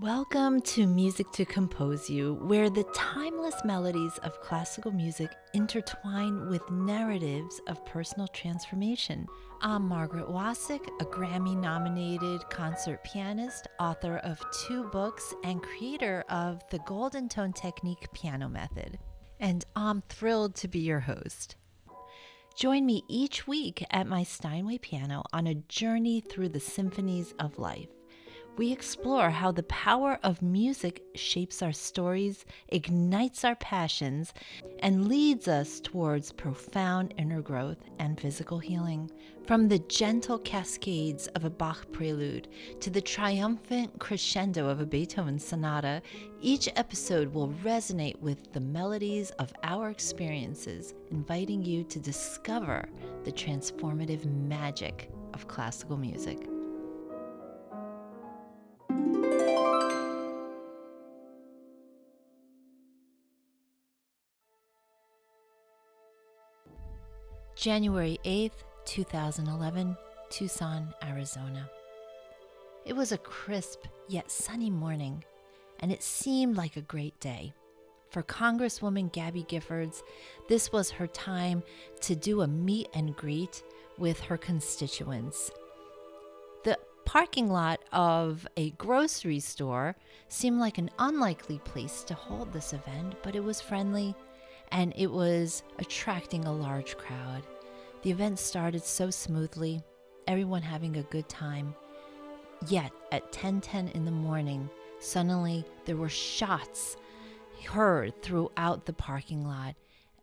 Welcome to Music to Compose You, where the timeless melodies of classical music intertwine with narratives of personal transformation. I'm Margaret Wacyk, a Grammy-nominated concert pianist, author of 2 books, and creator of the Golden Tone Technique piano method. And I'm thrilled to be your host. Join me each week at my Steinway piano on a journey through the symphonies of life. We explore how the power of music shapes our stories, ignites our passions, and leads us towards profound inner growth and physical healing. From the gentle cascades of a Bach prelude to the triumphant crescendo of a Beethoven sonata, each episode will resonate with the melodies of our experiences, inviting you to discover the transformative magic of classical music. January 8th, 2011, Tucson, Arizona. It was a crisp yet sunny morning, and it seemed like a great day. For Congresswoman Gabby Giffords, this was her time to do a meet and greet with her constituents. The parking lot of a grocery store seemed like an unlikely place to hold this event, but it was friendly and it was attracting a large crowd. The event started so smoothly, everyone having a good time. Yet at 10:10 in the morning, suddenly there were shots heard throughout the parking lot,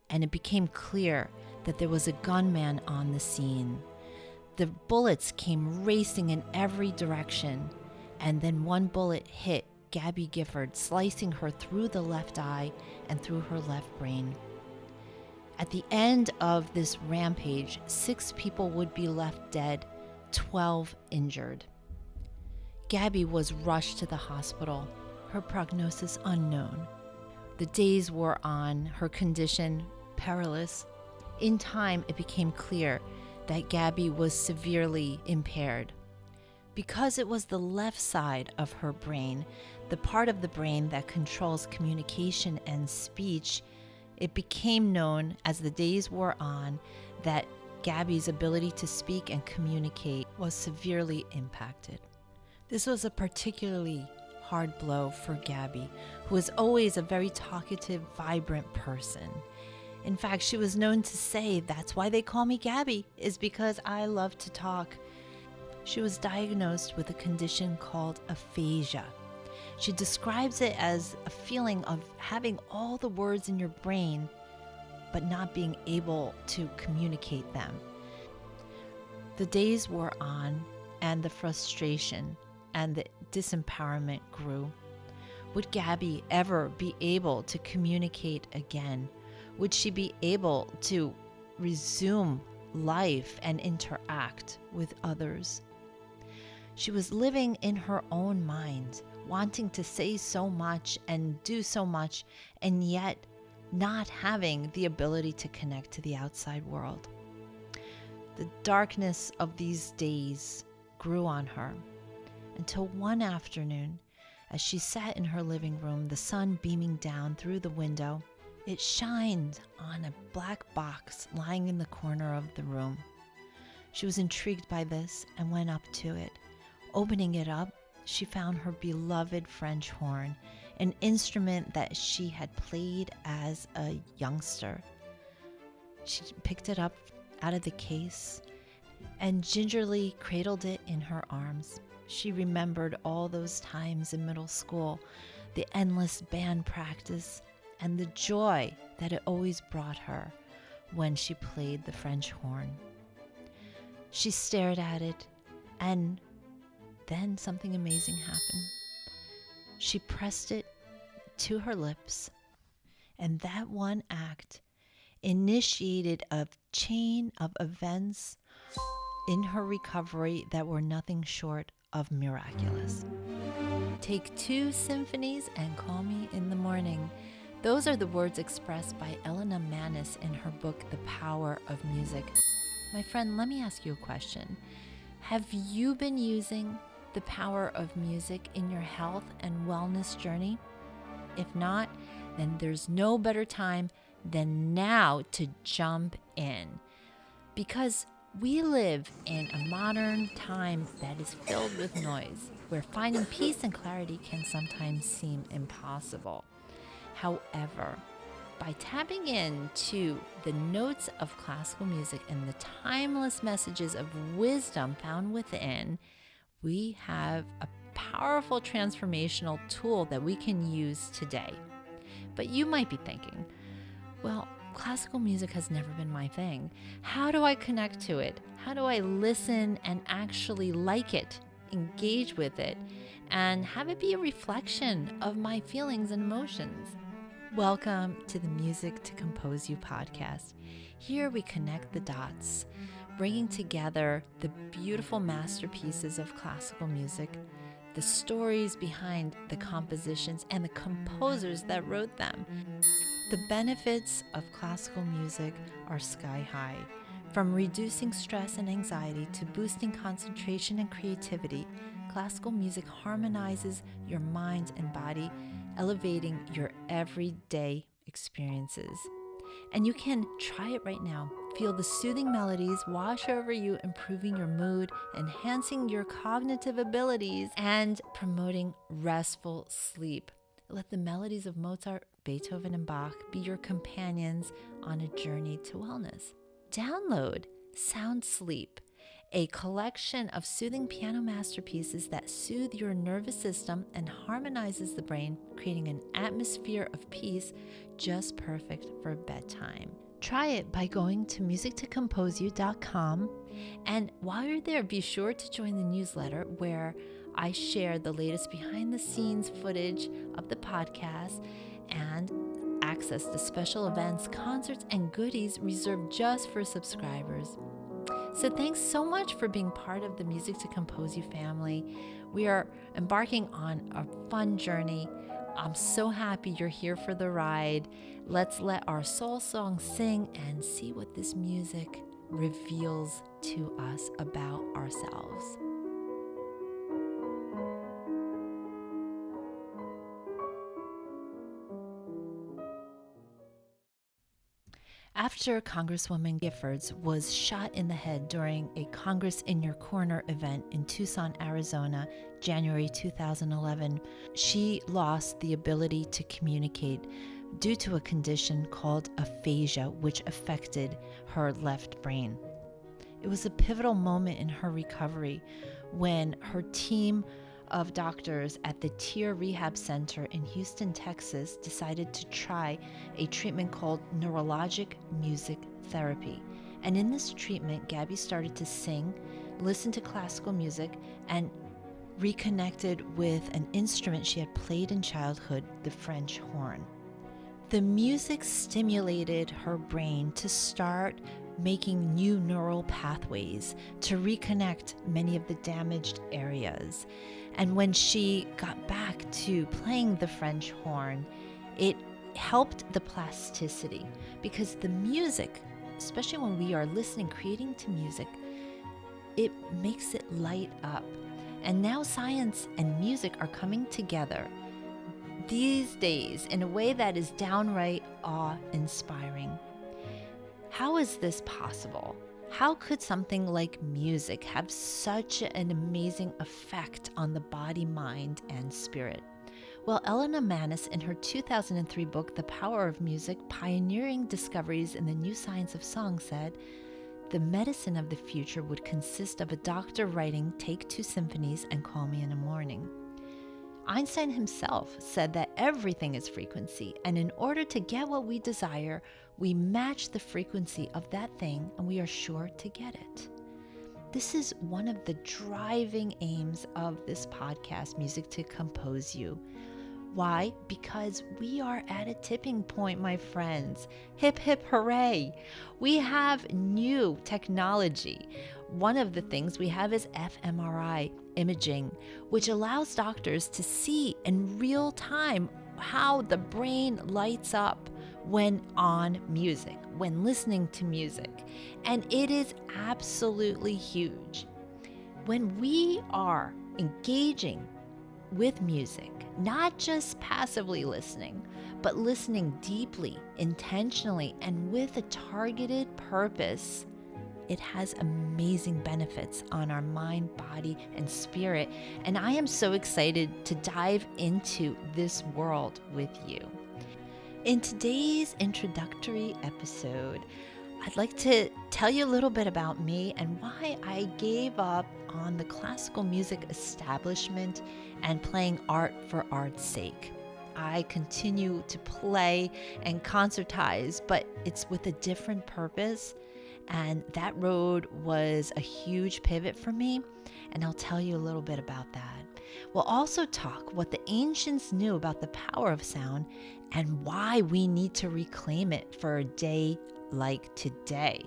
and it became clear that there was a gunman on the scene. The bullets came racing in every direction, and then one bullet hit Gabby Gifford, slicing her through the left eye and through her left brain. At the end of this rampage, 6 people would be left dead, 12 injured. Gabby was rushed to the hospital, her prognosis unknown. The days wore on, her condition perilous. In time, it became clear that Gabby was severely impaired. Because it was the left side of her brain, the part of the brain that controls communication and speech, it became known as the days wore on that Gabby's ability to speak and communicate was severely impacted. This was a particularly hard blow for Gabby, who was always a very talkative, vibrant person. In fact, she was known to say, "That's why they call me Gabby, is because I love to talk." She was diagnosed with a condition called aphasia. She describes it as a feeling of having all the words in your brain, but not being able to communicate them. The days wore on, and the frustration and the disempowerment grew. Would Gabby ever be able to communicate again? Would she be able to resume life and interact with others? She was living in her own mind, wanting to say so much and do so much, and yet not having the ability to connect to the outside world. The darkness of these days grew on her until one afternoon, as she sat in her living room, the sun beaming down through the window, it shined on a black box lying in the corner of the room. She was intrigued by this and went up to it. Opening it up, she found her beloved French horn, an instrument that she had played as a youngster. She picked it up out of the case and gingerly cradled it in her arms. She remembered all those times in middle school, the endless band practice, and the joy that it always brought her when she played the French horn. She stared at it, and then something amazing happened. She pressed it to her lips, and that one act initiated a chain of events in her recovery that were nothing short of miraculous. Take 2 symphonies and call me in the morning. Those are the words expressed by Elena Manis in her book, The Power of Music. My friend, let me ask you a question. Have you been using the power of music in your health and wellness journey? If not, then there's no better time than now to jump in. Because we live in a modern time that is filled with noise, where finding peace and clarity can sometimes seem impossible. However, by tapping into the notes of classical music and the timeless messages of wisdom found within, we have a powerful transformational tool that we can use today. But you might be thinking, well, classical music has never been my thing. How do I connect to it? How do I listen and actually like it, engage with it, and have it be a reflection of my feelings and emotions? Welcome to the Music to Compose You podcast. Here we connect the dots, bringing together the beautiful masterpieces of classical music, the stories behind the compositions, and the composers that wrote them. The benefits of classical music are sky high. From reducing stress and anxiety to boosting concentration and creativity, classical music harmonizes your mind and body, elevating your everyday experiences. And you can try it right now. Feel the soothing melodies wash over you, improving your mood, enhancing your cognitive abilities, and promoting restful sleep. Let the melodies of Mozart, Beethoven, and Bach be your companions on a journey to wellness. Download Sound Sleep, a collection of soothing piano masterpieces that soothe your nervous system and harmonizes the brain, creating an atmosphere of peace just perfect for bedtime. Try it by going to musictocomposeyou.com, and while you're there, be sure to join the newsletter where I share the latest behind-the-scenes footage of the podcast and access to special events, concerts, and goodies reserved just for subscribers. So thanks so much for being part of the Music to Compose You family. We are embarking on a fun journey. I'm so happy you're here for the ride. Let's let our soul song sing and see what this music reveals to us about ourselves. After Congresswoman Giffords was shot in the head during a Congress in Your Corner event in Tucson, Arizona, January 2011, she lost the ability to communicate due to a condition called aphasia, which affected her left brain. It was a pivotal moment in her recovery when her team of doctors at the Tear Rehab Center in Houston, Texas, decided to try a treatment called neurologic music therapy. And in this treatment, Gabby started to sing, listen to classical music, and reconnected with an instrument she had played in childhood, the French horn. The music stimulated her brain to start making new neural pathways to reconnect many of the damaged areas. And when she got back to playing the French horn, it helped the plasticity, because the music, especially when we are listening, creating to music, it makes it light up. And now science and music are coming together these days in a way that is downright awe-inspiring. How is this possible? How could something like music have such an amazing effect on the body, mind, and spirit? Well, Elena Manis, in her 2003 book, The Power of Music, Pioneering Discoveries in the New Science of Song, said, "The medicine of the future would consist of a doctor writing Take Two Symphonies and Call Me in the Morning." Einstein himself said that everything is frequency, and in order to get what we desire, we match the frequency of that thing and we are sure to get it. This is one of the driving aims of this podcast, Music to Compose You. Why? Because we are at a tipping point, my friends. Hip, hip, hooray. We have new technology. One of the things we have is fMRI imaging, which allows doctors to see in real time how the brain lights up when on music, when listening to music. And it is absolutely huge. When we are engaging with music, not just passively listening, but listening deeply, intentionally, and with a targeted purpose, it has amazing benefits on our mind, body, and spirit. And I am so excited to dive into this world with you. In today's introductory episode, I'd like to tell you a little bit about me and why I gave up on the classical music establishment and playing art for art's sake. I continue to play and concertize, but it's with a different purpose. And that road was a huge pivot for me, and I'll tell you a little bit about that. We'll also talk what the ancients knew about the power of sound and why we need to reclaim it for a day like today.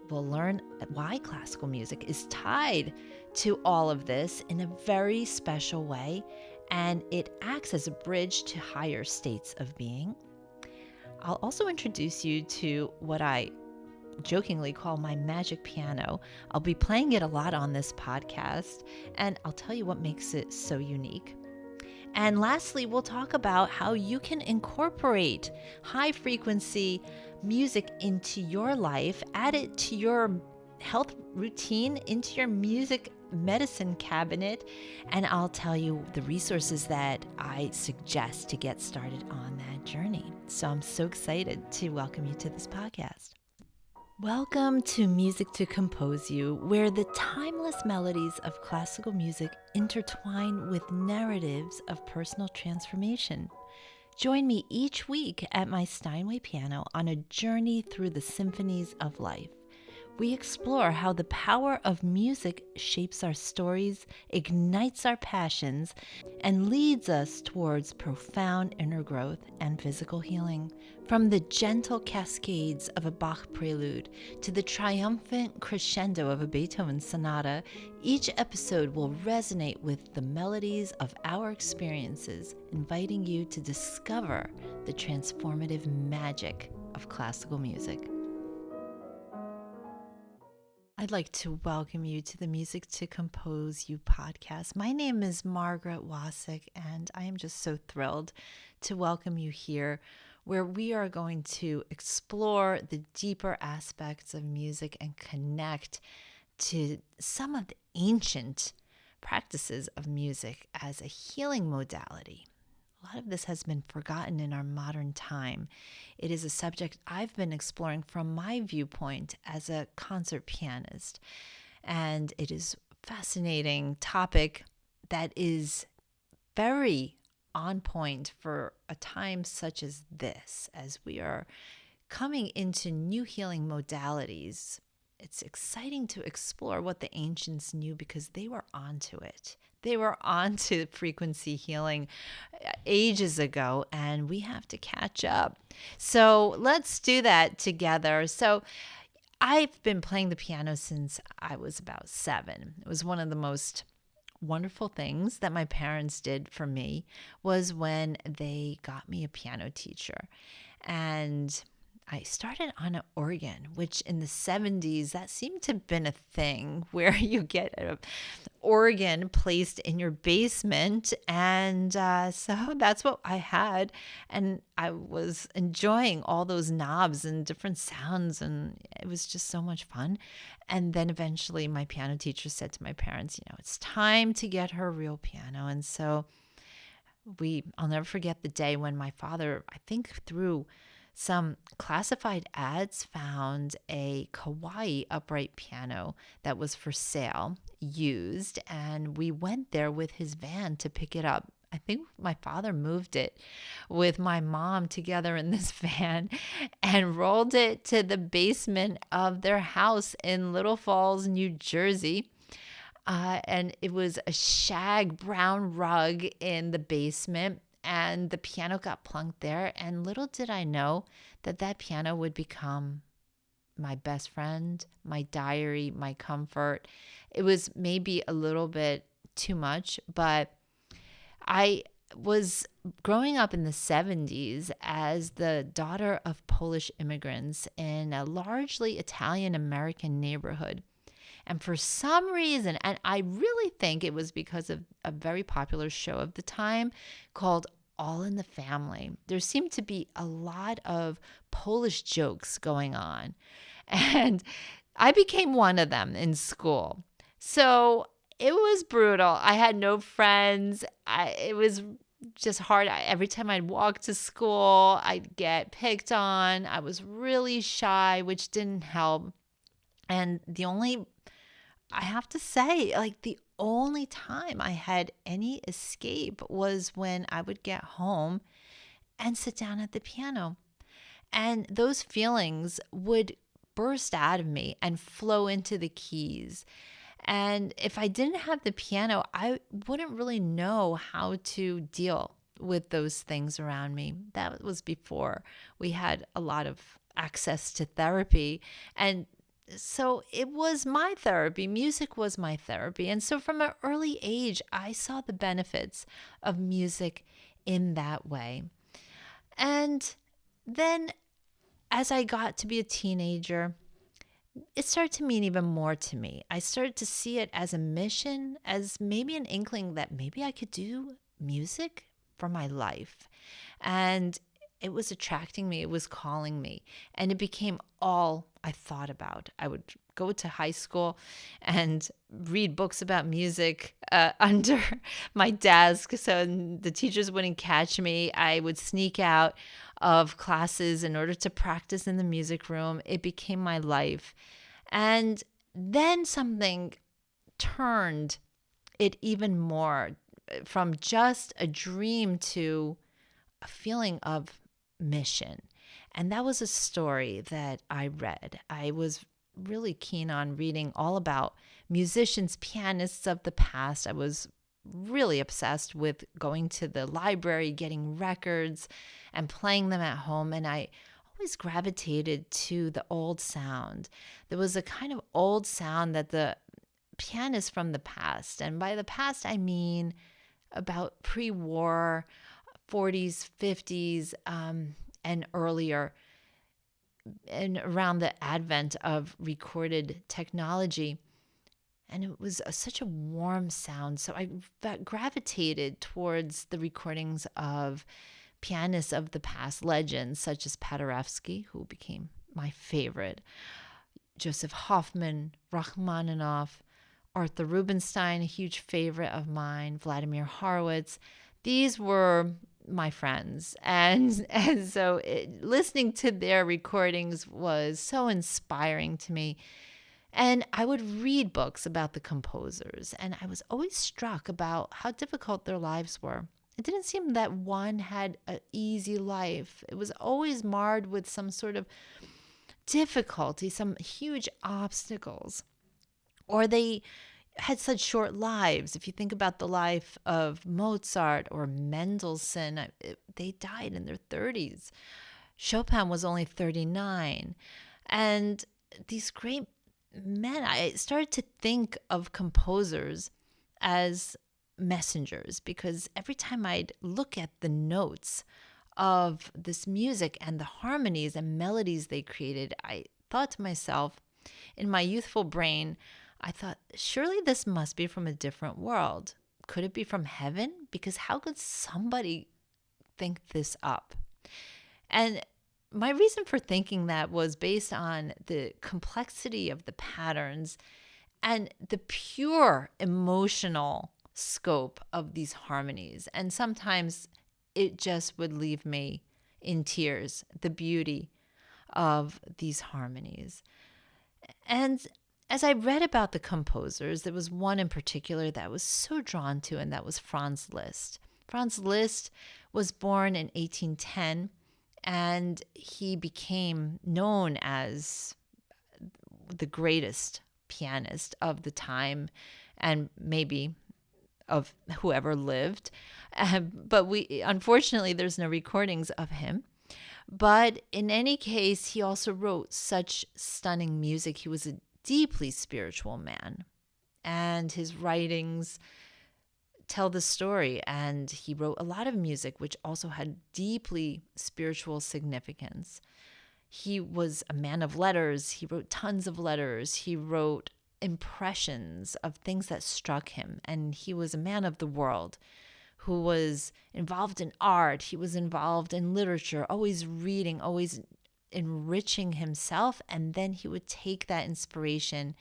We'll learn why classical music is tied to all of this in a very special way, and it acts as a bridge to higher states of being. I'll also introduce you to what I jokingly call my magic piano. I'll be playing it a lot on this podcast, and I'll tell you what makes it so unique. And lastly, we'll talk about how you can incorporate high frequency music into your life, add it to your health routine, into your music medicine cabinet, and I'll tell you the resources that I suggest to get started on that journey. So I'm so excited to welcome you to this podcast. Welcome to Music to Compose You, where the timeless melodies of classical music intertwine with narratives of personal transformation. Join me each week at my Steinway piano on a journey through the symphonies of life. We explore how the power of music shapes our stories, ignites our passions, and leads us towards profound inner growth and physical healing. From the gentle cascades of a Bach prelude to the triumphant crescendo of a Beethoven sonata, each episode will resonate with the melodies of our experiences, inviting you to discover the transformative magic of classical music. I'd like to welcome you to the Music to Compose You podcast. My name is Margaret Wacyk, and I am just so thrilled to welcome you here, where we are going to explore the deeper aspects of music and connect to some of the ancient practices of music as a healing modality. A lot of this has been forgotten in our modern time. It is a subject I've been exploring from my viewpoint as a concert pianist, and it is a fascinating topic that is very on point for a time such as this, as we are coming into new healing modalities. It's exciting to explore what the ancients knew because they were onto it. They were onto frequency healing ages ago, and we have to catch up. So let's do that together. So I've been playing the piano since I was about 7. It was one of the most wonderful things that my parents did for me was when they got me a piano teacher. And I started on an organ, which in the 70s, that seemed to have been a thing where you get an organ placed in your basement. And so that's what I had. And I was enjoying all those knobs and different sounds. And it was just so much fun. And then eventually my piano teacher said to my parents, it's time to get her a real piano. And so I'll never forget the day when my father, I think through some classified ads, found a Kauai upright piano that was for sale, used, and we went there with his van to pick it up. I think my father moved it with my mom together in this van and rolled it to the basement of their house in Little Falls, New Jersey. And it was a shag brown rug in the basement. And the piano got plunked there. And little did I know that piano would become my best friend, my diary, my comfort. It was maybe a little bit too much, but I was growing up in the 70s as the daughter of Polish immigrants in a largely Italian-American neighborhood. And for some reason, and I really think it was because of a very popular show of the time called All in the Family, there seemed to be a lot of Polish jokes going on. And I became one of them in school. So it was brutal. I had no friends. It was just hard. Every time I'd walk to school, I'd get picked on. I was really shy, which didn't help. And I have to say, like the only time I had any escape was when I would get home and sit down at the piano. And those feelings would burst out of me and flow into the keys. And if I didn't have the piano, I wouldn't really know how to deal with those things around me. That was before we had a lot of access to therapy. And so it was my therapy. Music was my therapy. And so from an early age, I saw the benefits of music in that way. And then as I got to be a teenager, it started to mean even more to me. I started to see it as a mission, as maybe an inkling that maybe I could do music for my life. And it was attracting me, it was calling me, and it became all I thought about. I would go to high school and read books about music under my desk so the teachers wouldn't catch me. I would sneak out of classes in order to practice in the music room. It became my life. And then something turned it even more from just a dream to a feeling of mission. And that was a story that I read. I was really keen on reading all about musicians, pianists of the past. I was really obsessed with going to the library, getting records and playing them at home. And I always gravitated to the old sound. There was a kind of old sound that the pianists from the past, and by the past I mean about pre-war, 40s, 50s, and earlier, and around the advent of recorded technology. And it was such a warm sound. So I gravitated towards the recordings of pianists of the past, legends such as Paderewski, who became my favorite, Joseph Hoffman, Rachmaninoff, Arthur Rubinstein, a huge favorite of mine, Vladimir Horowitz. These were my friends. And so listening to their recordings was so inspiring to me. And I would read books about the composers, and I was always struck about how difficult their lives were. It didn't seem that one had an easy life. It was always marred with some sort of difficulty, some huge obstacles. Or they had such short lives. If you think about the life of Mozart or Mendelssohn, they died in their 30s. Chopin was only 39. And these great men, I started to think of composers as messengers, because every time I'd look at the notes of this music and the harmonies and melodies they created, I thought to myself, in my youthful brain, I thought, surely this must be from a different world. Could it be from heaven? Because how could somebody think this up? And my reason for thinking that was based on the complexity of the patterns and the pure emotional scope of these harmonies. And sometimes it just would leave me in tears, the beauty of these harmonies. And as I read about the composers, there was one in particular that I was so drawn to, and that was Franz Liszt. Franz Liszt was born in 1810, and he became known as the greatest pianist of the time, and maybe of whoever lived. But unfortunately, there's no recordings of him. But in any case, he also wrote such stunning music. He was a deeply spiritual man, and his writings tell the story. And he wrote a lot of music which also had deeply spiritual significance. He was a man of letters. He wrote tons of letters. He wrote impressions of things that struck him. And he was a man of the world who was involved in art. He was involved in literature, always reading, always enriching himself. And then he would take that inspiration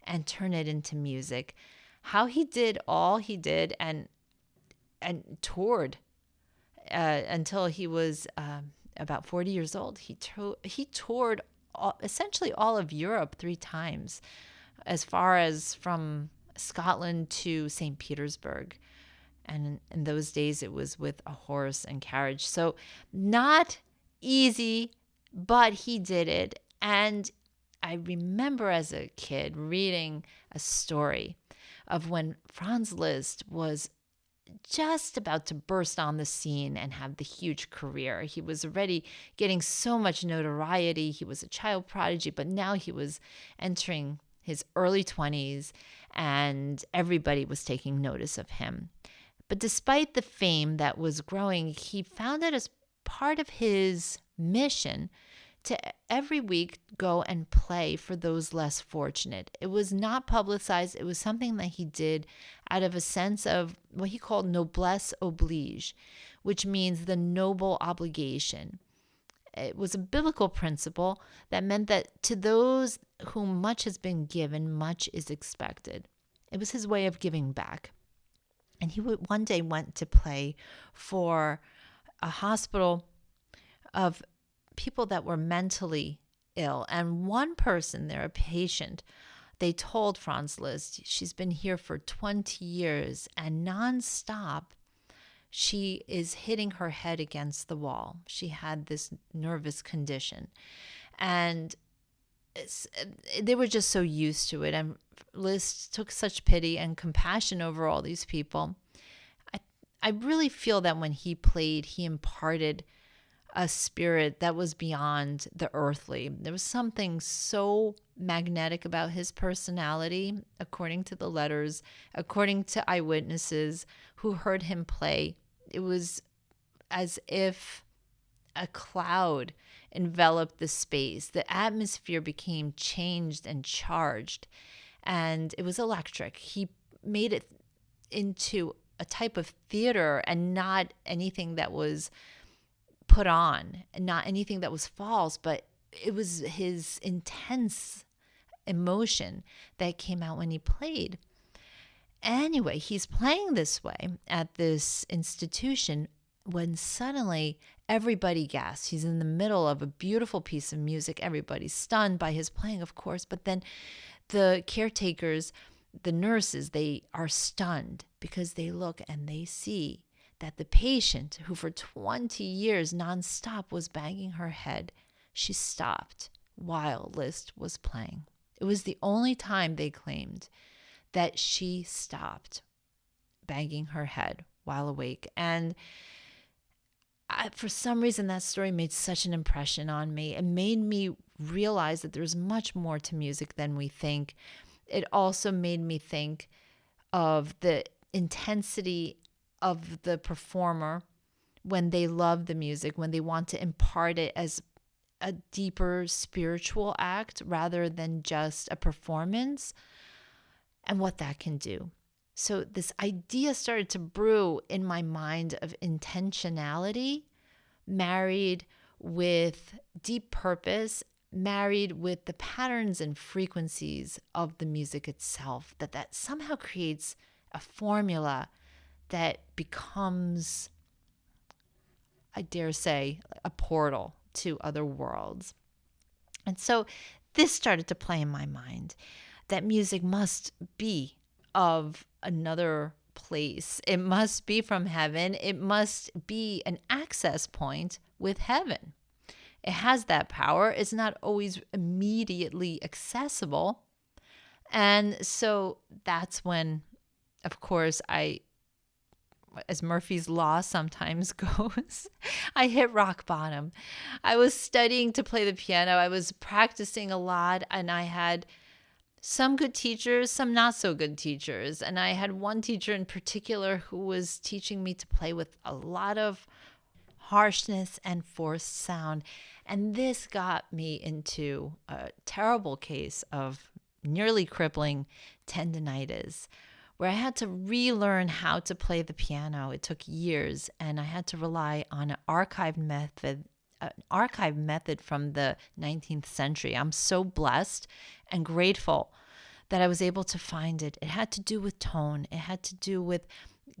and turn it into music. How he did all he did and toured until he was about 40 years old. He toured essentially all of Europe 3 times, as far as from Scotland to St. Petersburg. And in those days, it was with a horse and carriage. So not easy, but he did it. And I remember as a kid reading a story of when Franz Liszt was just about to burst on the scene and have the huge career. He was already getting so much notoriety. He was a child prodigy, but now he was entering his early 20s and everybody was taking notice of him. But despite the fame that was growing, he found it as part of his mission to every week go and play for those less fortunate. It was not publicized. It was something that he did out of a sense of what he called noblesse oblige, which means the noble obligation. It was a biblical principle that meant that to those whom much has been given, much is expected. It was his way of giving back. And he one day went to play for a hospital of people that were mentally ill. And one person there, a patient, they told Franz Liszt, she's been here for 20 years and nonstop, she is hitting her head against the wall. She had this nervous condition. And they were just so used to it. And Liszt took such pity and compassion over all these people. I really feel that when he played, he imparted a spirit that was beyond the earthly. There was something so magnetic about his personality, according to the letters, according to eyewitnesses who heard him play. It was as if a cloud enveloped the space. The atmosphere became changed and charged, and it was electric. He made it into a type of theater and not anything that was put on, and not anything that was false, but it was his intense emotion that came out when he played. Anyway, he's playing this way at this institution when suddenly everybody gasps. He's in the middle of a beautiful piece of music. Everybody's stunned by his playing, of course, but then the caretakers, the nurses, they are stunned because they look and they see that the patient who for 20 years nonstop was banging her head, she stopped while Liszt was playing. It was the only time, they claimed, that she stopped banging her head while awake. And for some reason, that story made such an impression on me. It made me realize that there's much more to music than we think. It also made me think of the intensity of the performer when they love the music, when they want to impart it as a deeper spiritual act rather than just a performance, and what that can do. So this idea started to brew in my mind of intentionality married with deep purpose, married with the patterns and frequencies of the music itself, that somehow creates a formula that becomes, I dare say, a portal to other worlds. And so this started to play in my mind, that music must be of another place. It must be from heaven. It must be an access point with heaven. It has that power. It's not always immediately accessible. And so that's when, of course, as Murphy's Law sometimes goes, I hit rock bottom. I was studying to play the piano. I was practicing a lot, and I had some good teachers, some not so good teachers. And I had one teacher in particular who was teaching me to play with a lot of harshness and forced sound. And this got me into a terrible case of nearly crippling tendinitis, where I had to relearn how to play the piano. It took years, and I had to rely on an archived method from the 19th century. I'm so blessed and grateful that I was able to find it. It had to do with tone. It had to do with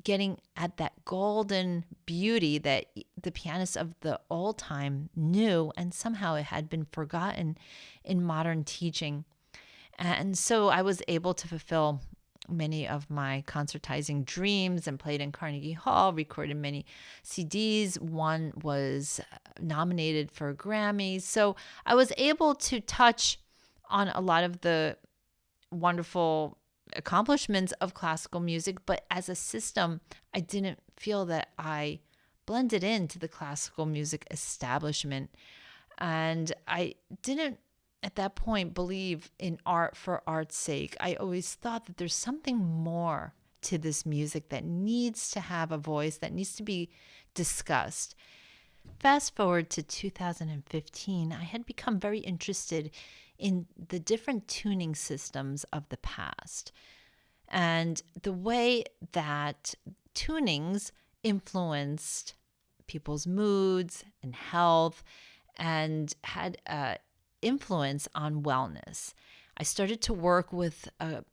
getting at that golden beauty that the pianists of the old time knew, and somehow it had been forgotten in modern teaching. And so I was able to fulfill many of my concertizing dreams and played in Carnegie Hall, recorded many CDs. One was nominated for a Grammy. So I was able to touch on a lot of the wonderful accomplishments of classical music, but as a system, I didn't feel that I blended into the classical music establishment. And I didn't at that point believe in art for art's sake. I always thought that there's something more to this music that needs to have a voice, that needs to be discussed. Fast forward to 2015, I had become very interested in the different tuning systems of the past and the way that tunings influenced people's moods and health and had influence on wellness. I started to work with a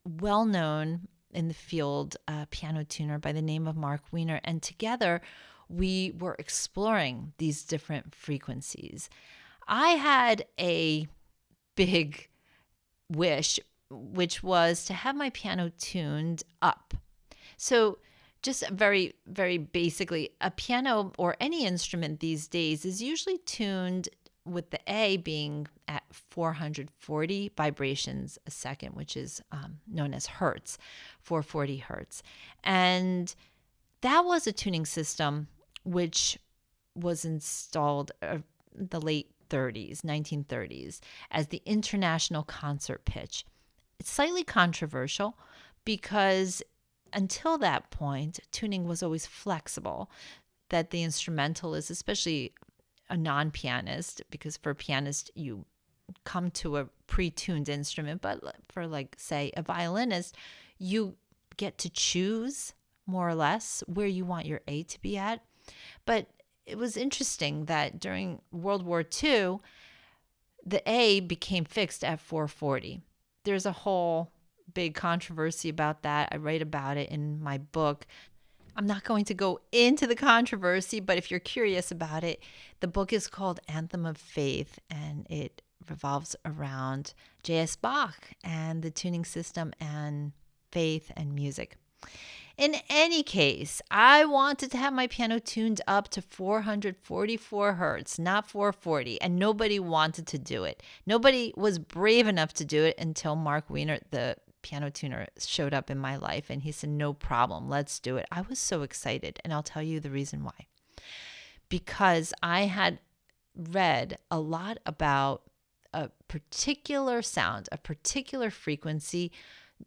well-known in the field piano tuner by the name of Mark Wiener, and together we were exploring these different frequencies. I had a big wish, which was to have my piano tuned up. So just very, very basically, a piano or any instrument these days is usually tuned with the A being at 440 vibrations a second, which is known as hertz, 440 hertz. And that was a tuning system which was installed in the late 1930s, as the international concert pitch. It's slightly controversial because until that point, tuning was always flexible, that the instrumentalist, especially a non-pianist, because for a pianist, you come to a pre-tuned instrument, but for like, say, a violinist, you get to choose more or less where you want your A to be at. But it was interesting that during World War II, the A became fixed at 440. There's a whole big controversy about that. I write about it in my book. I'm not going to go into the controversy, but if you're curious about it, the book is called Anthem of Faith, and it revolves around J.S. Bach and the tuning system and faith and music. In any case, I wanted to have my piano tuned up to 444 hertz, not 440, and nobody wanted to do it. Nobody was brave enough to do it until Mark Wiener, the piano tuner, showed up in my life, and he said, no problem, let's do it. I was so excited, and I'll tell you the reason why. Because I had read a lot about a particular sound, a particular frequency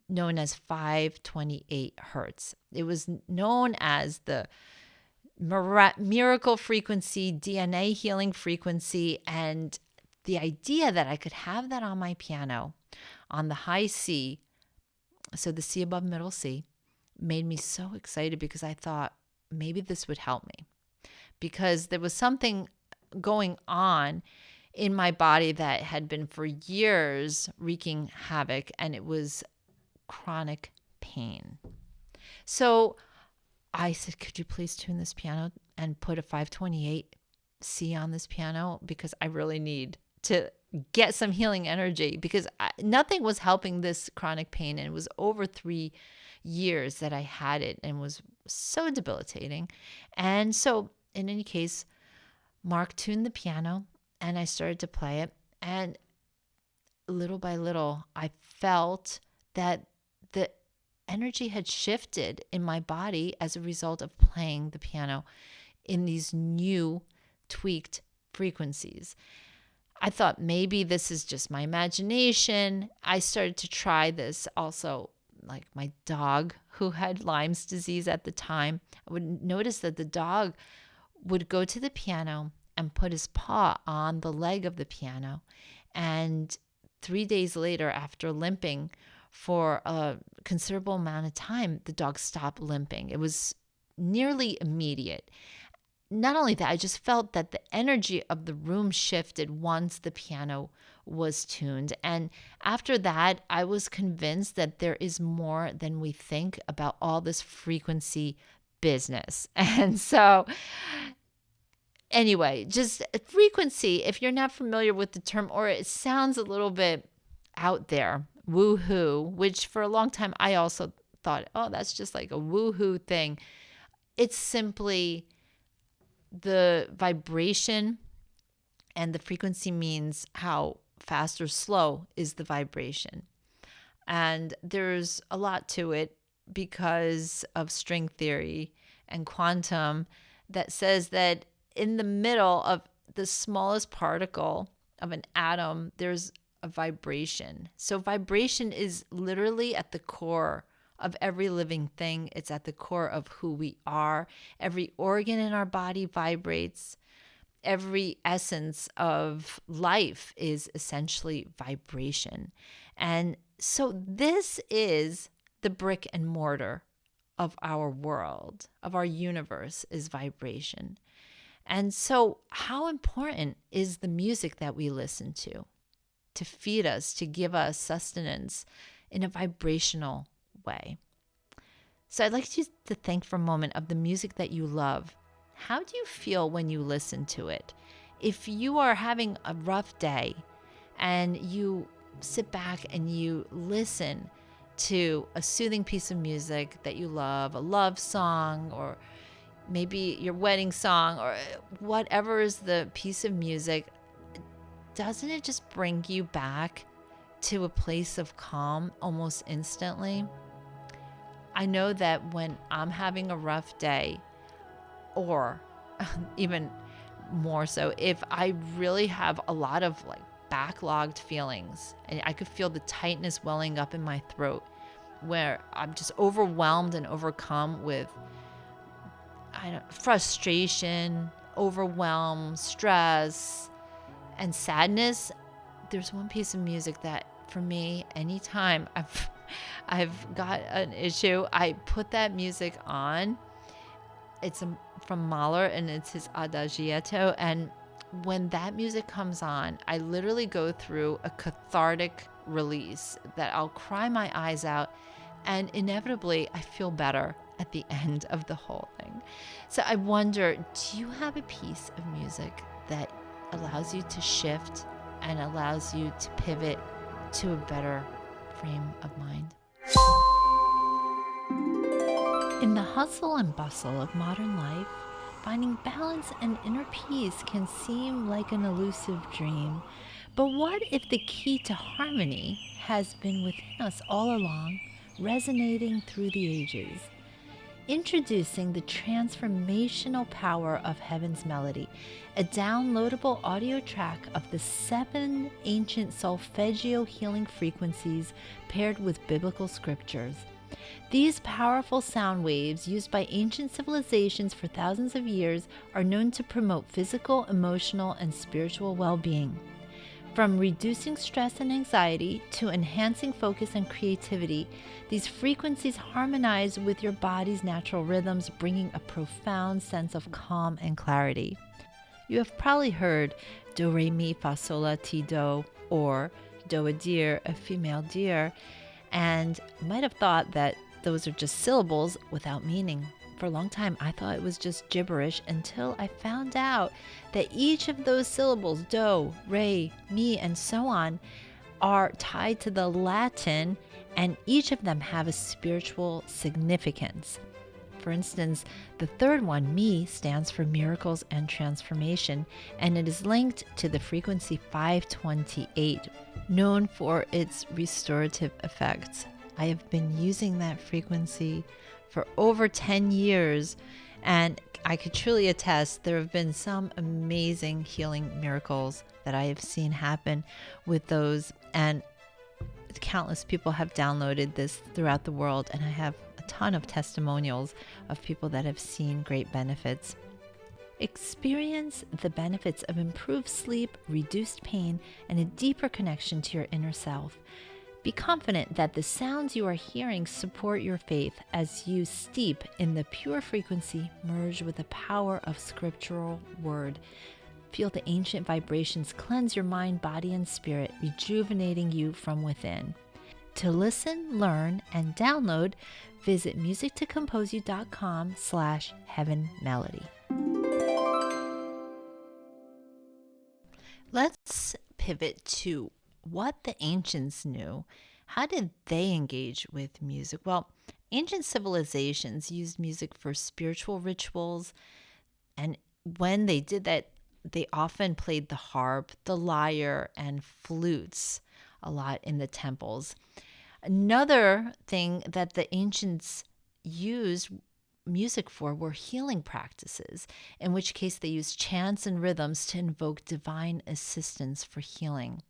known as 528 hertz. It was known as the miracle frequency, DNA healing frequency, and the idea that I could have that on my piano on the high C, so the C above middle C, made me so excited because I thought maybe this would help me, because there was something going on in my body that had been for years wreaking havoc, and it was chronic pain. So I said, could you please tune this piano and put a 528 C on this piano, because I really need to get some healing energy, because nothing was helping this chronic pain, and it was over 3 years that I had it and was so debilitating. And so in any case, Mark tuned the piano and I started to play it, and little by little I felt that the energy had shifted in my body as a result of playing the piano in these new tweaked frequencies. I thought maybe this is just my imagination. I started to try this also, like my dog who had Lyme's disease at the time. I would notice that the dog would go to the piano and put his paw on the leg of the piano, and 3 days later, after limping for a considerable amount of time, the dog stopped limping. It was nearly immediate. Not only that, I just felt that the energy of the room shifted once the piano was tuned. And after that, I was convinced that there is more than we think about all this frequency business. And so, anyway, just frequency, if you're not familiar with the term, or it sounds a little bit out there, woohoo, which for a long time I also thought, oh, that's just like a woohoo thing. It's simply the vibration, and the frequency means how fast or slow is the vibration. And there's a lot to it because of string theory and quantum that says that in the middle of the smallest particle of an atom, there's a vibration. So vibration is literally at the core of every living thing. It's at the core of who we are. Every organ in our body vibrates. Every essence of life is essentially vibration. And so this is the brick and mortar of our world, of our universe, is vibration. And so how important is the music that we listen to feed us, to give us sustenance in a vibrational way? So I'd like you to think for a moment of the music that you love. How do you feel when you listen to it? If you are having a rough day and you sit back and you listen to a soothing piece of music that you love, a love song, or maybe your wedding song, or whatever is the piece of music, doesn't it just bring you back to a place of calm almost instantly? I know that when I'm having a rough day, or even more so, if I really have a lot of like backlogged feelings, and I could feel the tightness welling up in my throat, where I'm just overwhelmed and overcome with frustration, overwhelm, stress, and sadness, there's one piece of music that for me, anytime I've got an issue, I put that music on. It's from Mahler, and it's his Adagietto. And when that music comes on, I literally go through a cathartic release that I'll cry my eyes out, and inevitably I feel better at the end of the whole thing. So I wonder, do you have a piece of music that allows you to shift and allows you to pivot to a better frame of mind? In the hustle and bustle of modern life, finding balance and inner peace can seem like an elusive dream. But what if the key to harmony has been within us all along, resonating through the ages? Introducing the transformational power of Heaven's Melody, a downloadable audio track of the 7 ancient solfeggio healing frequencies paired with biblical scriptures. These powerful sound waves, used by ancient civilizations for thousands of years, are known to promote physical, emotional, and spiritual well-being. From reducing stress and anxiety to enhancing focus and creativity, these frequencies harmonize with your body's natural rhythms, bringing a profound sense of calm and clarity. You have probably heard do, re, mi, fa, sol, la, ti, do, or do, a deer, a female deer, and might have thought that those are just syllables without meaning. For a long time, I thought it was just gibberish until I found out that each of those syllables, do, re, mi, and so on, are tied to the Latin, and each of them have a spiritual significance. For instance, the third one, mi, stands for miracles and transformation, and it is linked to the frequency 528, known for its restorative effects. I have been using that frequency for over 10 years, and I could truly attest there have been some amazing healing miracles that I have seen happen with those, and countless people have downloaded this throughout the world, and I have a ton of testimonials of people that have seen great benefits. Experience the benefits of improved sleep, reduced pain, and a deeper connection to your inner self. Be confident that the sounds you are hearing support your faith as you steep in the pure frequency merged with the power of scriptural word. Feel the ancient vibrations cleanse your mind, body, and spirit, rejuvenating you from within. To listen, learn, and download, visit musictocomposeyou.com/heavenmelody. Let's pivot to what the ancients knew. How did they engage with music? Well, ancient civilizations used music for spiritual rituals, and when they did that, they often played the harp, the lyre, and flutes a lot in the temples. Another thing that the ancients used music for were healing practices, in which case they used chants and rhythms to invoke divine assistance for healing.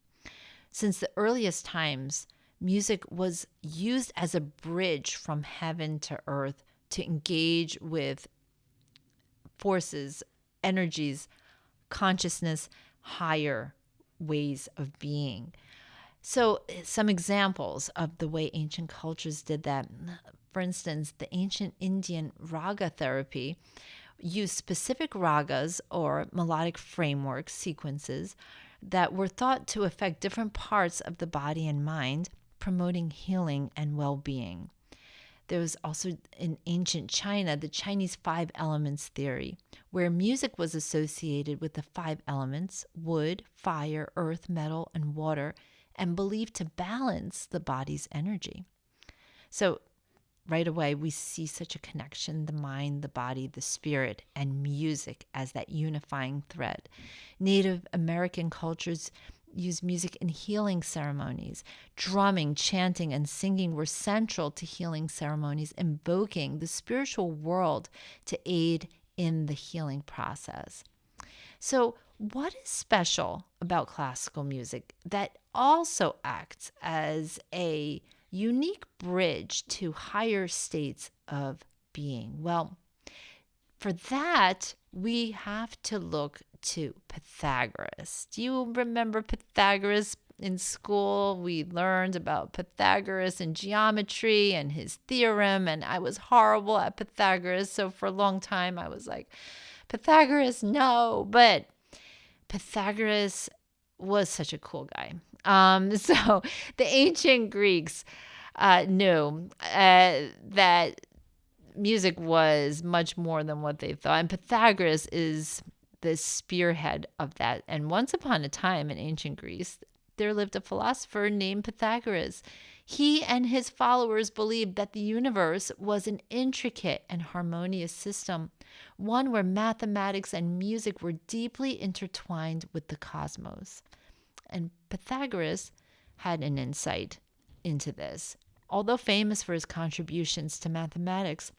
Since the earliest times, music was used as a bridge from heaven to earth to engage with forces, energies, consciousness, higher ways of being. So some examples of the way ancient cultures did that. For instance, the ancient Indian raga therapy used specific ragas or melodic framework sequences that were thought to affect different parts of the body and mind, promoting healing and well-being. There was also in ancient China, the Chinese 5 elements theory, where music was associated with the 5 elements, wood, fire, earth, metal, and water, and believed to balance the body's energy. So right away, we see such a connection, the mind, the body, the spirit, and music as that unifying thread. Native American cultures use music in healing ceremonies. Drumming, chanting, and singing were central to healing ceremonies, invoking the spiritual world to aid in the healing process. So, what is special about classical music that also acts as a unique bridge to higher states of being? Well, for that, we have to look to Pythagoras. Do you remember Pythagoras? In school, we learned about Pythagoras in geometry and his theorem, and I was horrible at Pythagoras. So for a long time, I was like, Pythagoras, no. But Pythagoras was such a cool guy. So the ancient Greeks knew that music was much more than what they thought. And Pythagoras is the spearhead of that. And once upon a time in ancient Greece, there lived a philosopher named Pythagoras. He and his followers believed that the universe was an intricate and harmonious system, one where mathematics and music were deeply intertwined with the cosmos. And Pythagoras had an insight into this. Although famous for his contributions to mathematics,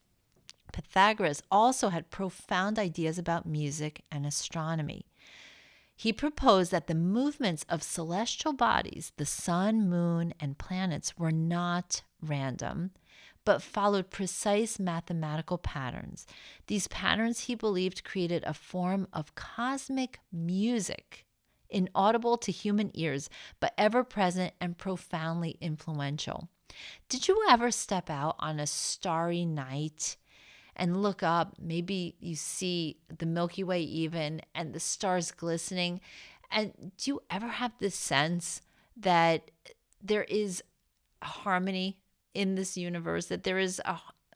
Pythagoras also had profound ideas about music and astronomy. He proposed that the movements of celestial bodies, the sun, moon, and planets, were not random, but followed precise mathematical patterns. These patterns, he believed, created a form of cosmic music, inaudible to human ears, but ever-present and profoundly influential. Did you ever step out on a starry night and look up? Maybe you see the Milky Way even and the stars glistening. And do you ever have this sense that there is a harmony in this universe, that there is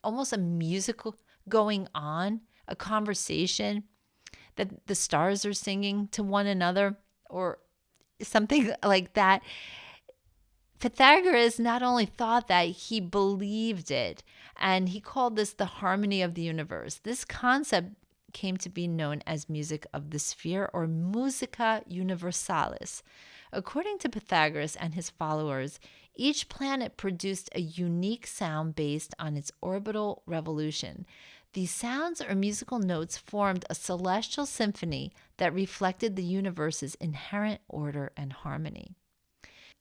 almost a musical going on, a conversation that the stars are singing to one another or something like that? Pythagoras not only thought that, he believed it, and he called this the harmony of the universe. This concept came to be known as music of the sphere, or musica universalis. According to Pythagoras and his followers, each planet produced a unique sound based on its orbital revolution. These sounds or musical notes formed a celestial symphony that reflected the universe's inherent order and harmony.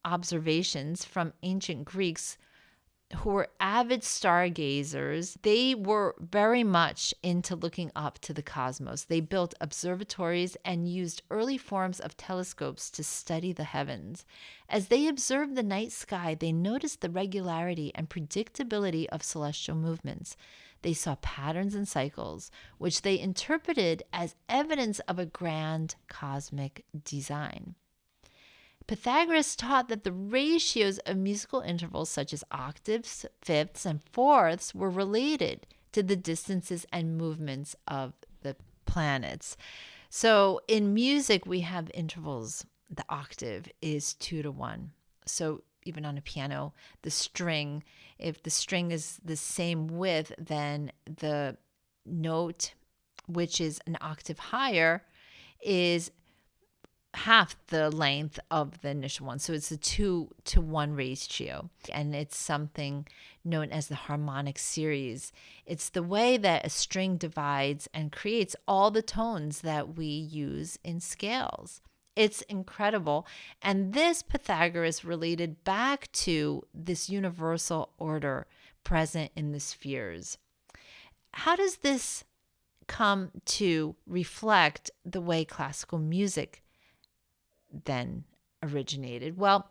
Observations from ancient Greeks who were avid stargazers, they were very much into looking up to the cosmos. They built observatories and used early forms of telescopes to study the heavens. As they observed the night sky, they noticed the regularity and predictability of celestial movements. They saw patterns and cycles, which they interpreted as evidence of a grand cosmic design. Pythagoras taught that the ratios of musical intervals such as octaves, fifths, and fourths were related to the distances and movements of the planets. So in music, we have intervals. The octave is 2-1. So even on a piano, the string, if the string is the same width, then the note, which is an octave higher, is half the length of the initial one. So it's a 2-to-1 ratio. And it's something known as the harmonic series. It's the way that a string divides and creates all the tones that we use in scales. It's incredible. And this Pythagoras related back to this universal order present in the spheres. How does this come to reflect the way classical music then originated? Well,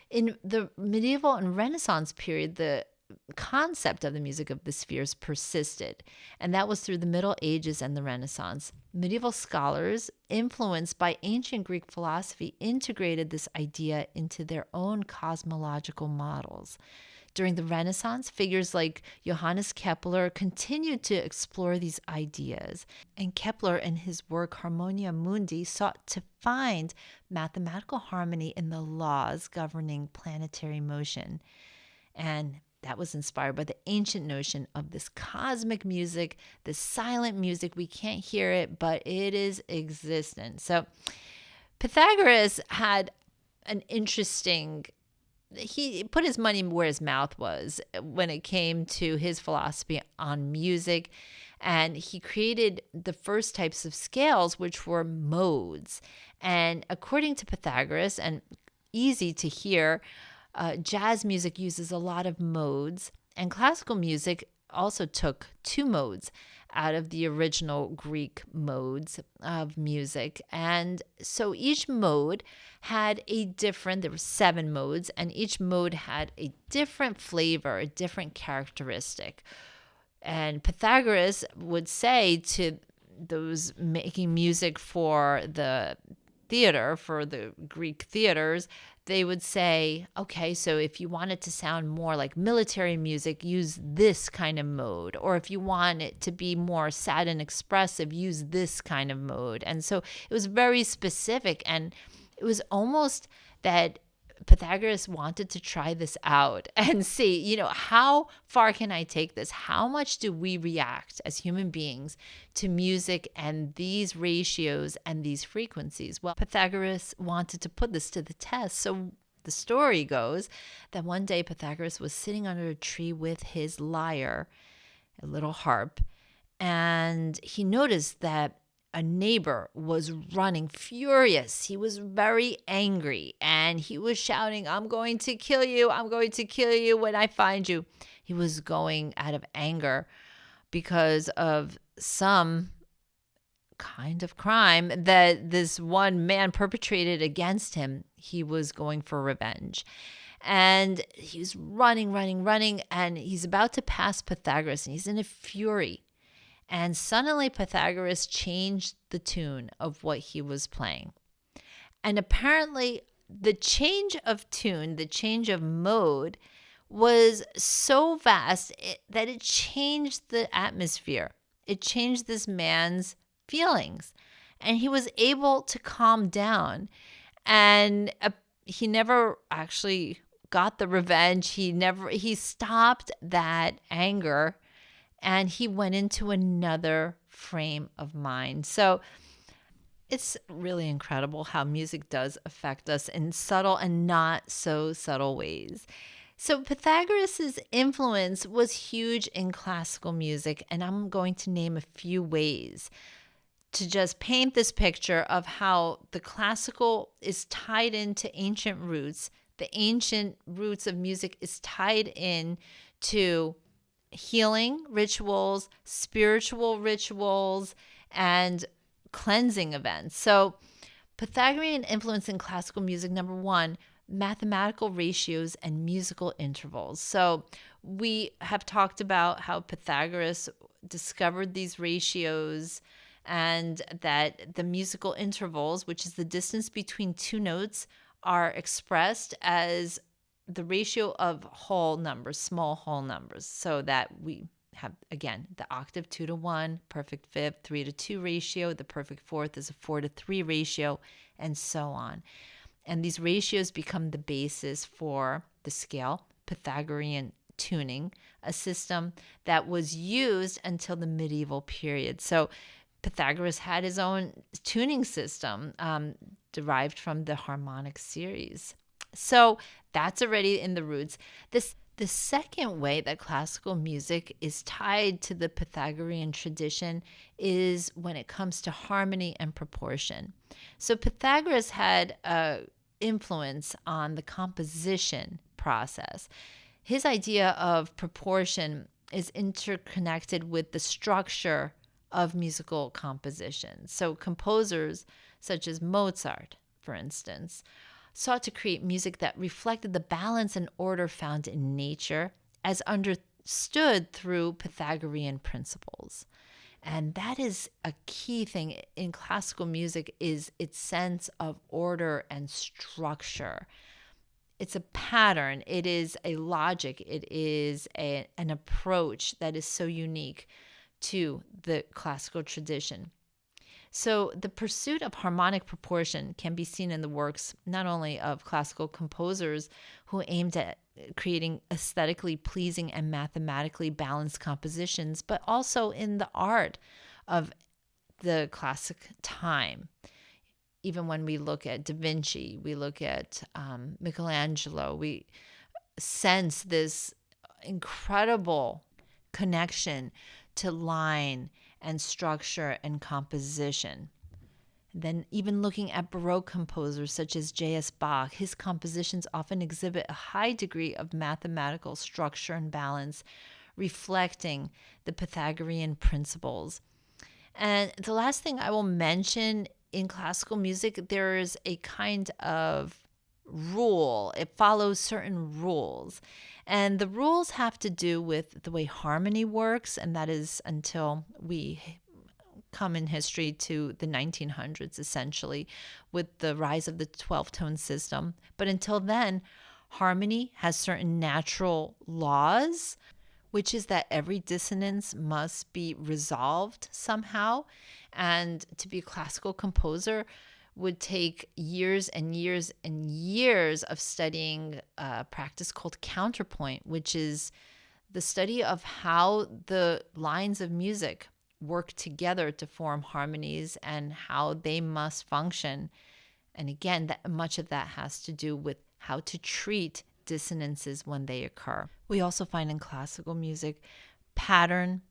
in the medieval and Renaissance period, the concept of the music of the spheres persisted, and that was through the Middle Ages and the Renaissance. Medieval scholars, influenced by ancient Greek philosophy, integrated this idea into their own cosmological models. During the Renaissance, figures like Johannes Kepler continued to explore these ideas. And Kepler, in his work Harmonia Mundi, sought to find mathematical harmony in the laws governing planetary motion. And that was inspired by the ancient notion of this cosmic music, this silent music. We can't hear it, but it is existent. So Pythagoras had an interesting, he put his money where his mouth was when it came to his philosophy on music. And he created the first types of scales, which were modes. And according to Pythagoras, and easy to hear, jazz music uses a lot of modes, and classical music also took 2 modes out of the original Greek modes of music. And so each mode had there were 7 modes, and each mode had a different flavor, a different characteristic. And Pythagoras would say to those making music for the theater, for the Greek theaters, they would say, okay, so if you want it to sound more like military music, use this kind of mode. Or if you want it to be more sad and expressive, use this kind of mode. And so it was very specific. And it was almost that Pythagoras wanted to try this out and see, how far can I take this? How much do we react as human beings to music and these ratios and these frequencies? Well, Pythagoras wanted to put this to the test. So the story goes that one day Pythagoras was sitting under a tree with his lyre, a little harp, and he noticed that a neighbor was running furious. He was very angry and he was shouting, "I'm going to kill you. I'm going to kill you when I find you." He was going out of anger because of some kind of crime that this one man perpetrated against him. He was going for revenge. And he's running, and he's about to pass Pythagoras, and he's in a fury. And suddenly Pythagoras changed the tune of what he was playing. And apparently the change of tune, the change of mode, was so vast that it changed the atmosphere. It changed this man's feelings. And he was able to calm down. And he never actually got the revenge. He stopped that anger. And he went into another frame of mind. So it's really incredible how music does affect us in subtle and not so subtle ways. So Pythagoras' influence was huge in classical music, and I'm going to name a few ways to just paint this picture of how the classical is tied into ancient roots the ancient roots of music is tied in to healing rituals, spiritual rituals, and cleansing events. So Pythagorean influence in classical music, number one, mathematical ratios and musical intervals. So we have talked about how Pythagoras discovered these ratios and that the musical intervals, which is the distance between two notes, are expressed as the ratio of whole numbers, small whole numbers, so that we have, again, the octave 2-to-1, perfect fifth 3-to-2 ratio, the perfect fourth is a 4-to-3 ratio, and so on. And these ratios become the basis for the scale, Pythagorean tuning, a system that was used until the medieval period. So Pythagoras had his own tuning system derived from the harmonic series. So that's already in the roots. The second way that classical music is tied to the Pythagorean tradition is when it comes to harmony and proportion. So Pythagoras had influence on the composition process. His idea of proportion is interconnected with the structure of musical composition. So composers such as Mozart, for instance, sought to create music that reflected the balance and order found in nature as understood through Pythagorean principles. And that is a key thing in classical music, is its sense of order and structure. It's a pattern, it is a logic, it is an approach that is so unique to the classical tradition. So the pursuit of harmonic proportion can be seen in the works not only of classical composers who aimed at creating aesthetically pleasing and mathematically balanced compositions, but also in the art of the classic time. Even when we look at Da Vinci, we look at Michelangelo, we sense this incredible connection to line and structure and composition. Then even looking at Baroque composers such as J.S. Bach, his compositions often exhibit a high degree of mathematical structure and balance, reflecting the Pythagorean principles. And the last thing I will mention, in classical music, there is a kind of rule. It follows certain rules. And the rules have to do with the way harmony works, and that is until we come in history to the 1900s, essentially, with the rise of the 12-tone system. But until then, harmony has certain natural laws, which is that every dissonance must be resolved somehow. And to be a classical composer would take years and years and years of studying a practice called counterpoint, which is the study of how the lines of music work together to form harmonies and how they must function. And again, that much of that has to do with how to treat dissonances when they occur. We also find in classical music pattern,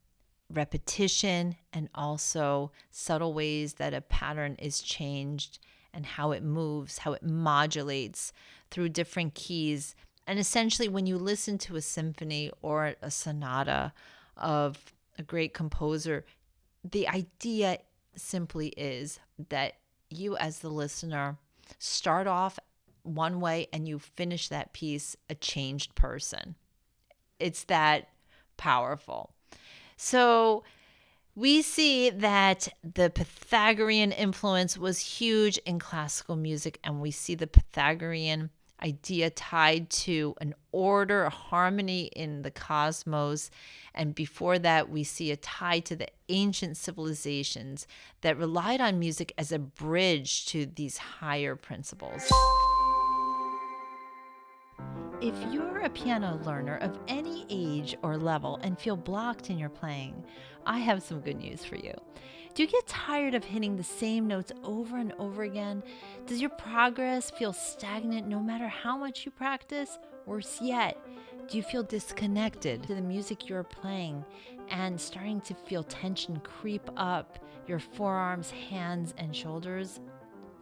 repetition, and also subtle ways that a pattern is changed and how it moves, how it modulates through different keys. And essentially, when you listen to a symphony or a sonata of a great composer, the idea simply is that you as the listener start off one way and you finish that piece a changed person. It's that powerful. So we see that the Pythagorean influence was huge in classical music, and we see the Pythagorean idea tied to an order, a harmony in the cosmos. And before that, we see a tie to the ancient civilizations that relied on music as a bridge to these higher principles. If you're a piano learner of any age or level and feel blocked in your playing, I have some good news for you. Do you get tired of hitting the same notes over and over again? Does your progress feel stagnant no matter how much you practice? Worse yet, do you feel disconnected to the music you're playing and starting to feel tension creep up your forearms, hands, and shoulders?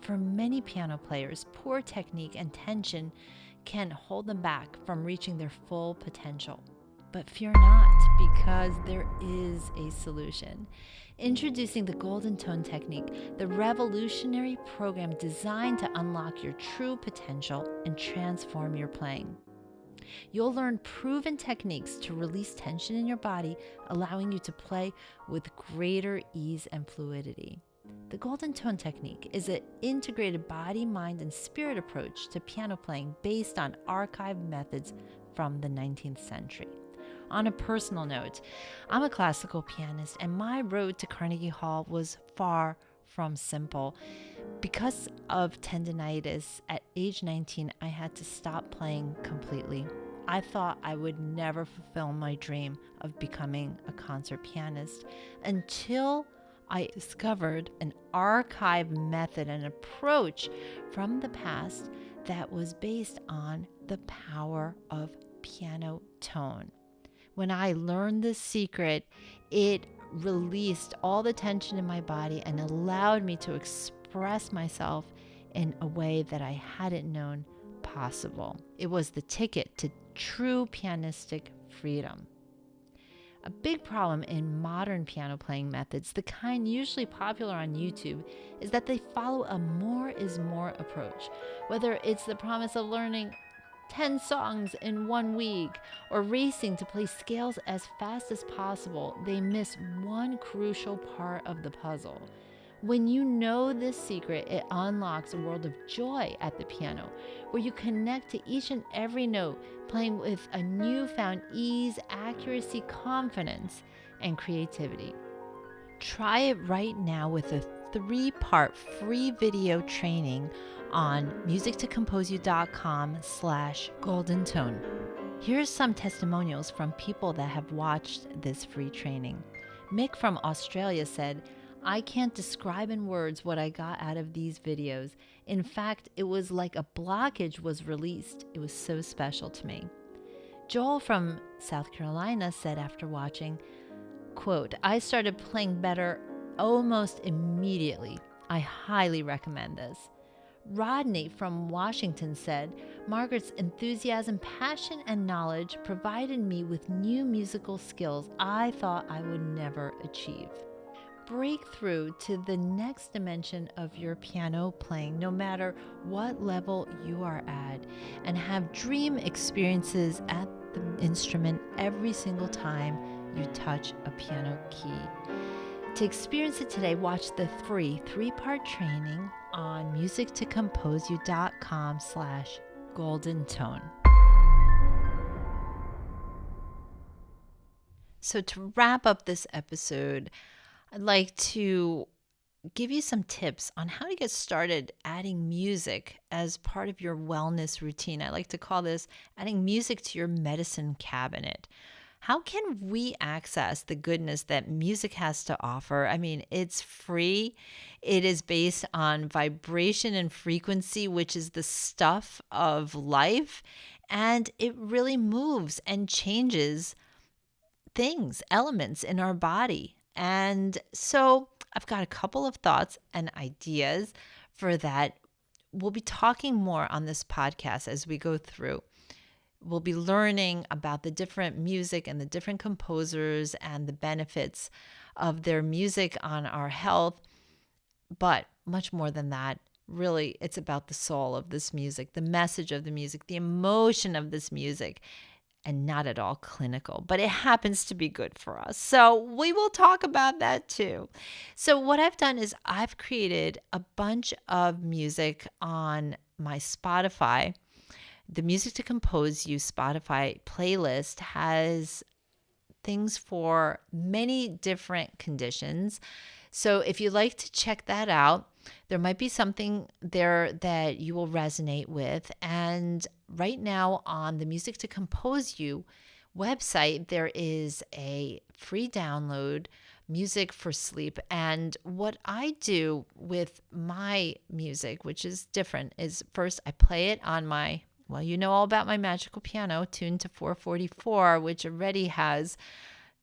For many piano players, poor technique and tension can hold them back from reaching their full potential. But fear not, because there is a solution. Introducing the Golden Tone Technique, the revolutionary program designed to unlock your true potential and transform your playing. You'll learn proven techniques to release tension in your body, allowing you to play with greater ease and fluidity. The Golden Tone Technique is an integrated body, mind, and spirit approach to piano playing based on archived methods from the 19th century. On a personal note, I'm a classical pianist, and my road to Carnegie Hall was far from simple. Because of tendinitis, at age 19, I had to stop playing completely. I thought I would never fulfill my dream of becoming a concert pianist until I discovered an archive method and approach from the past that was based on the power of piano tone. When I learned this secret, it released all the tension in my body and allowed me to express myself in a way that I hadn't known possible. It was the ticket to true pianistic freedom. A big problem in modern piano playing methods, the kind usually popular on YouTube, is that they follow a more is more approach. Whether it's the promise of learning 10 songs in 1 week or racing to play scales as fast as possible, they miss one crucial part of the puzzle. When you know this secret, it unlocks a world of joy at the piano, where you connect to each and every note, playing with a newfound ease, accuracy, confidence, and creativity. Try it right now with a 3-part free video training on musictocomposeyou.com/goldentone. Here's some testimonials from people that have watched this free training. Mick from Australia said, "I can't describe in words what I got out of these videos. In fact, it was like a blockage was released. It was so special to me." Joel from South Carolina said after watching, quote, "I started playing better almost immediately. I highly recommend this." Rodney from Washington said, "Margaret's enthusiasm, passion, and knowledge provided me with new musical skills I thought I would never achieve." Break through to the next dimension of your piano playing, no matter what level you are at, and have dream experiences at the instrument every single time you touch a piano key. To experience it today, watch the free 3-part training on musictocomposeyou.com/goldentone. So to wrap up this episode, I'd like to give you some tips on how to get started adding music as part of your wellness routine. I like to call this adding music to your medicine cabinet. How can we access the goodness that music has to offer? I mean, it's free. It is based on vibration and frequency, which is the stuff of life. And it really moves and changes things, elements in our body. And so I've got a couple of thoughts and ideas for that. We'll be talking more on this podcast as we go through. We'll be learning about the different music and the different composers and the benefits of their music on our health. But much more than that, really, it's about the soul of this music, the message of the music, the emotion of this music, and not at all clinical, but it happens to be good for us. So we will talk about that too. So what I've done is I've created a bunch of music on my Spotify. The Music to Compose You Spotify playlist has things for many different conditions. So if you'd like to check that out, there might be something there that you will resonate with. And right now on the Music to Compose You website, there is a free download, Music for Sleep. And what I do with my music, which is different, is first I play it on my, well, you know all about my magical piano tuned to 444, which already has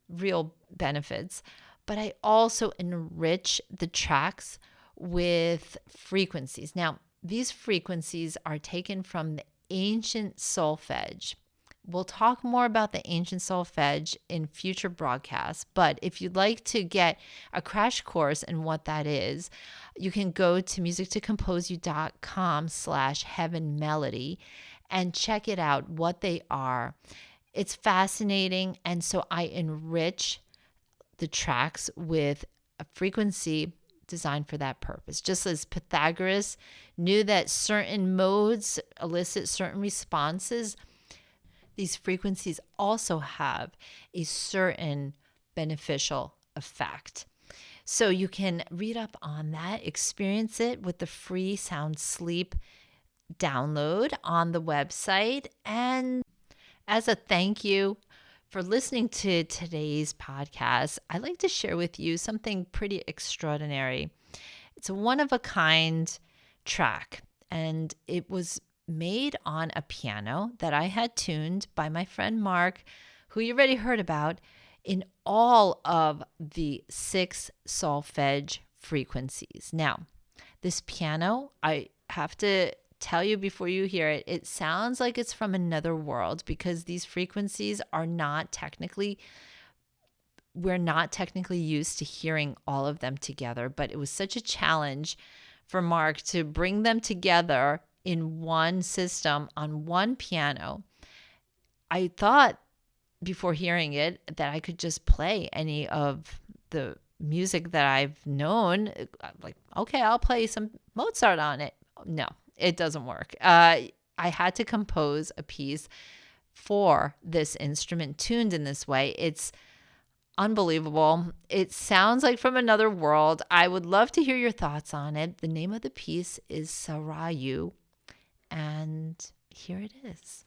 real benefits. But I also enrich the tracks with frequencies. Now, these frequencies are taken from the ancient solfege. We'll talk more about the ancient solfege in future broadcasts, but if you'd like to get a crash course in what that is, you can go to musictocomposeyou.com/heavenmelody and check it out, what they are. It's fascinating, and so I enrich the tracks with a frequency designed for that purpose. Just as Pythagoras knew that certain modes elicit certain responses, these frequencies also have a certain beneficial effect. So you can read up on that, experience it with the free Sound Sleep download on the website. And as a thank you for listening to today's podcast, I'd like to share with you something pretty extraordinary. It's a one-of-a-kind track, and it was made on a piano that I had tuned by my friend Mark, who you already heard about, in all of the 6 solfege frequencies. Now, this piano, I have to tell you before you hear it, it sounds like it's from another world because these frequencies are we're not technically used to hearing all of them together, but it was such a challenge for Mark to bring them together in one system on one piano. I thought before hearing it that I could just play any of the music that I've known. Like, okay, I'll play some Mozart on it. No, it doesn't work. I had to compose a piece for this instrument tuned in this way. It's unbelievable. It sounds like from another world. I would love to hear your thoughts on it. The name of the piece is Sarayu, and here it is.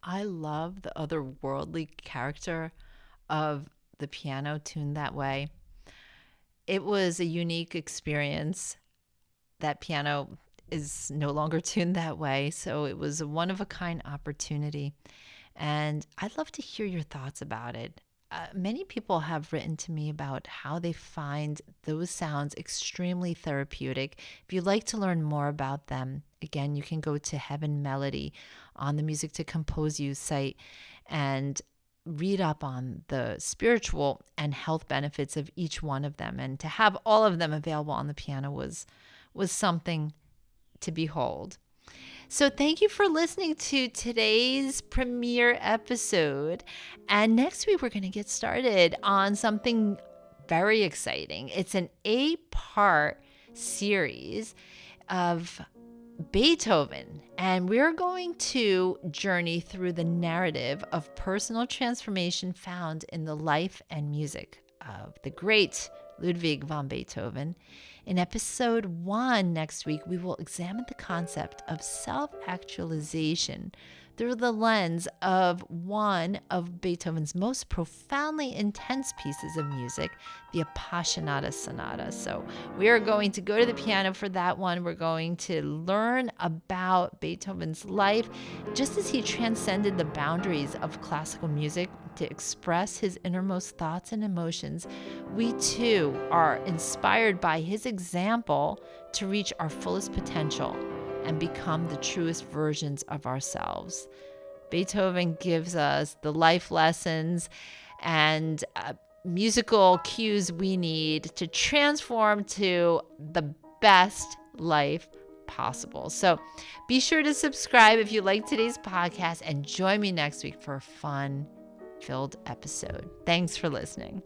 I love the otherworldly character of the piano tuned that way. It was a unique experience. That piano is no longer tuned that way, so it was a one of a kind opportunity. And I'd love to hear your thoughts about it. Many people have written to me about how they find those sounds extremely therapeutic. If you'd like to learn more about them, again, you can go to Heaven Melody on the Music to Compose You site and read up on the spiritual and health benefits of each one of them. And to have all of them available on the piano was something to behold. So thank you for listening to today's premiere episode. And next week, we're going to get started on something very exciting. It's an 8-part series of Beethoven, and we're going to journey through the narrative of personal transformation found in the life and music of the great Ludwig van Beethoven. In episode 1 next week, we will examine the concept of self-actualization through the lens of one of Beethoven's most profoundly intense pieces of music, the Appassionata Sonata. So we are going to go to the piano for that one. We're going to learn about Beethoven's life, just as he transcended the boundaries of classical music to express his innermost thoughts and emotions. We too are inspired by his example to reach our fullest potential and become the truest versions of ourselves. Beethoven gives us the life lessons and musical cues we need to transform to the best life possible. So be sure to subscribe if you like today's podcast and join me next week for a fun-filled episode. Thanks for listening.